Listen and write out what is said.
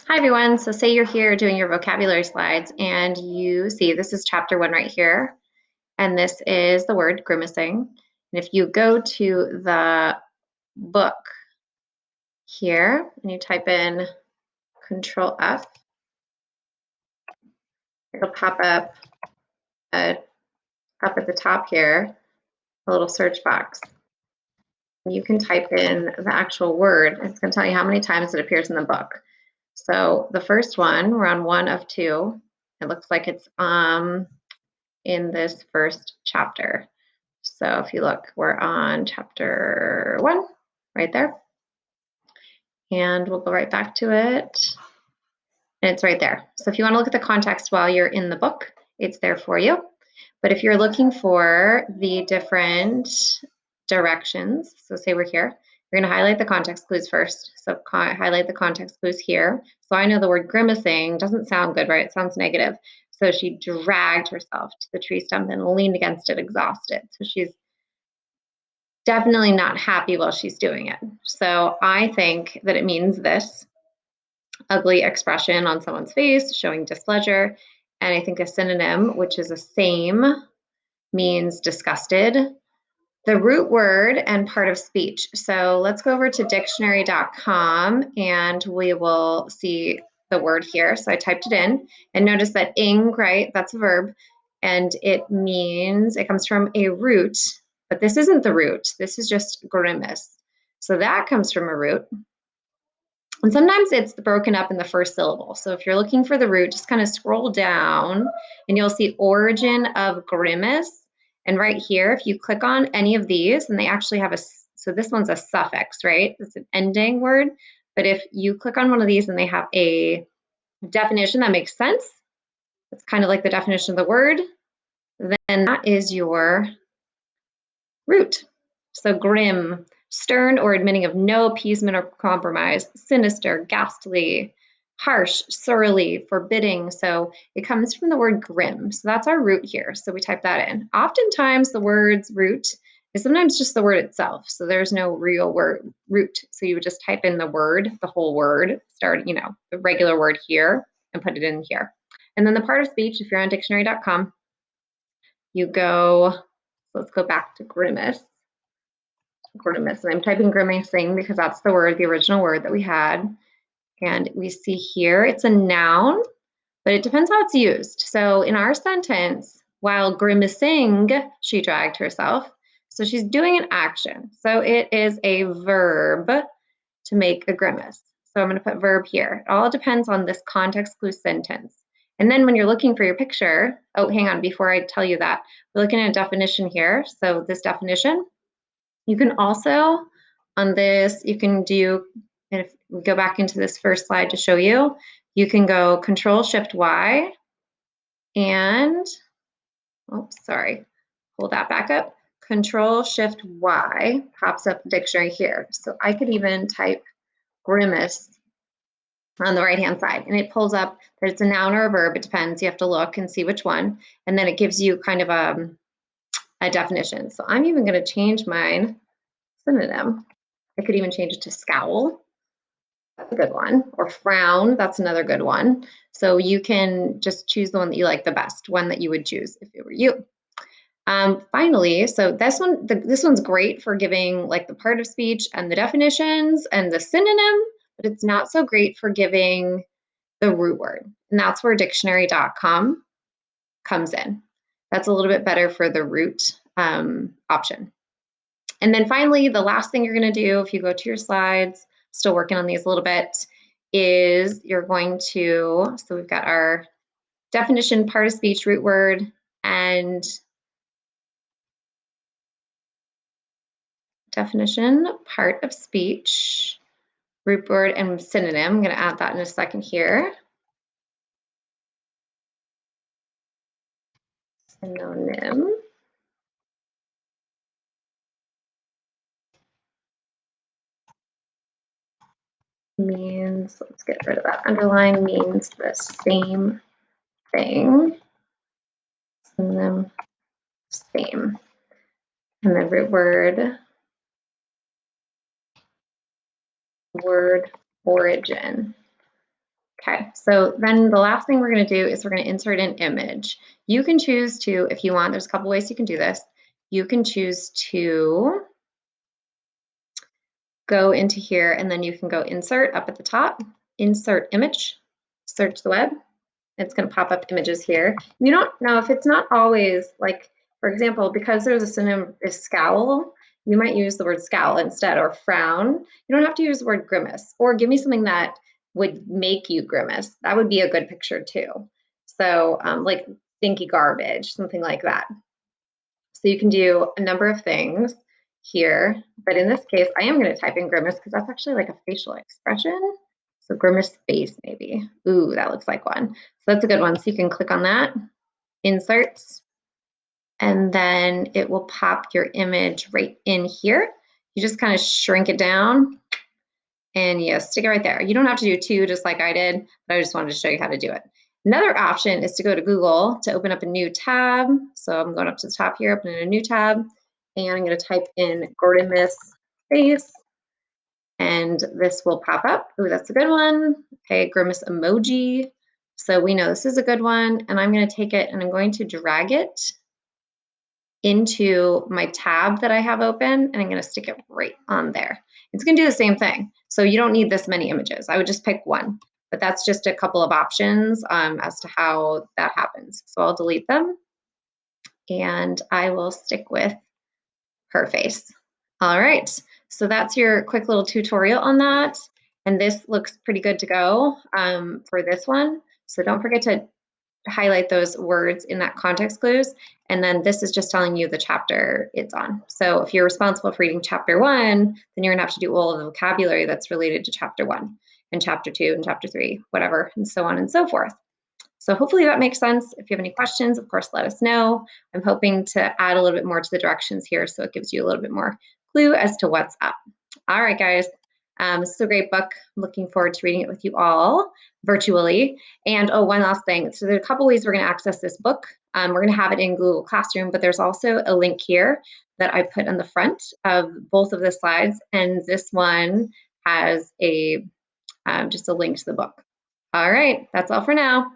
Hi everyone, so say you're here doing your vocabulary slides and you see this is chapter 1 right here, and this is the word grimacing. And if you go to the book here and you type in Control F, it'll pop up up at the top here, a little search box. You can type in the actual word. It's going to tell you how many times it appears in the book. So the first one, we're on 1 of 2. It looks like it's in this first chapter. So if you look, we're on chapter 1 right there. And we'll go right back to it. And it's right there. So if you want to look at the context while you're in the book, it's there for you. But if you're looking for the different directions, so say we're here, you're going to highlight the context clues first. So highlight the context clues here. So I know the word grimacing doesn't sound good, right? It sounds negative. So she dragged herself to the tree stump and leaned against it exhausted. So she's definitely not happy while she's doing it. So I think that it means this ugly expression on someone's face, showing displeasure. And I think a synonym, which is a same, means disgusted. The root word and part of speech. So let's go over to dictionary.com and we will see the word here. So I typed it in and notice that ing, right? That's a verb. And it means, it comes from a root, but this isn't the root. This is just grimace. So that comes from a root. And sometimes it's broken up in the first syllable. So if you're looking for the root, just kind of scroll down and you'll see origin of grimace. And right here, if you click on any of these, and they actually have so this one's a suffix, right? It's an ending word. But if you click on one of these and they have a definition that makes sense, it's kind of like the definition of the word, then that is your root. So grim, stern or admitting of no appeasement or compromise, sinister, ghastly, harsh, surly, forbidding. So it comes from the word grim. So that's our root here. So we type that in. Oftentimes the word's root is sometimes just the word itself. So there's no real word root. So you would just type in the word, the whole word, start, the regular word here and put it in here. And then the part of speech, if you're on dictionary.com, you go, let's go back to grimace. Grimace, and I'm typing grimacing because that's the word, the original word that we had. And we see here it's a noun, but it depends how it's used. So in our sentence, while grimacing, she dragged herself. So she's doing an action. So it is a verb to make a grimace. So I'm going to put verb here. It all depends on this context clue sentence. And then when you're looking for your picture, oh, hang on, before I tell you that, we're looking at a definition here. So this definition, you can also, on this, you can do, and if we go back into this first slide to show you, you can go Control-Shift-Y and, oops, sorry, pull that back up. Control-Shift-Y pops up the dictionary here. So I could even type grimace on the right-hand side, and it pulls up that it's a noun or a verb. It depends. You have to look and see which one, and then it gives you kind of a definition. So I'm even going to change mine synonym. I could even change it to scowl. That's a good one. Or frown. That's another good one. So you can just choose the one that you like the best, one that you would choose if it were you. Finally, so this one's great for giving like the part of speech and the definitions and the synonym, but it's not so great for giving the root word. And that's where dictionary.com comes in. That's a little bit better for the root option. And then finally, the last thing you're going to do if you go to your slides, still working on these a little bit, is you're going to, so we've got our definition, part of speech, root word, and definition, part of speech, root word, and synonym. I'm going to add that in a second here. Synonym. Means, let's get rid of that underline, means the same thing. Synonym, same. And the root word, word origin. Okay, so then the last thing we're going to do is we're going to insert an image. You can choose to, if you want, there's a couple ways you can do this. You can choose to go into here and then you can go insert up at the top, insert image, search the web. It's going to pop up images here. You don't know if it's not always like, for example, because there's a synonym is scowl, you might use the word scowl instead, or frown. You don't have to use the word grimace, or give me something that would make you grimace. That would be a good picture too. So like stinky garbage, something like that. So you can do a number of things here, but in this case, I am going to type in grimace because that's actually like a facial expression. So grimace face maybe. Ooh, that looks like one. So that's a good one. So you can click on that, inserts, and then it will pop your image right in here. You just kind of shrink it down and you stick it right there. You don't have to do two just like I did, but I just wanted to show you how to do it. Another option is to go to Google to open up a new tab. So I'm going up to the top here, opening a new tab, and I'm going to type in Grimace face, and this will pop up. Ooh, that's a good one. Okay, Grimace emoji. So we know this is a good one, and I'm going to take it and I'm going to drag it into my tab that I have open, and I'm going to stick it right on there. It's going to do the same thing. So you don't need this many images. I would just pick one, but that's just a couple of options as to how that happens. So I'll delete them and I will stick with her face. All right, so that's your quick little tutorial on that. And this looks pretty good to go for this one. So don't forget to highlight those words in that context clues. And then this is just telling you the chapter it's on. So if you're responsible for reading chapter 1, then you're gonna have to do all of the vocabulary that's related to chapter 1 and chapter 2 and chapter 3, whatever, and so on and so forth. So hopefully that makes sense. If you have any questions, of course, let us know. I'm hoping to add a little bit more to the directions here so it gives you a little bit more clue as to what's up. All right, guys. This is a great book. I'm looking forward to reading it with you all virtually. And oh, one last thing. So there are a couple ways we're going to access this book. We're going to have it in Google Classroom, but there's also a link here that I put on the front of both of the slides. And this one has a just a link to the book. All right, that's all for now.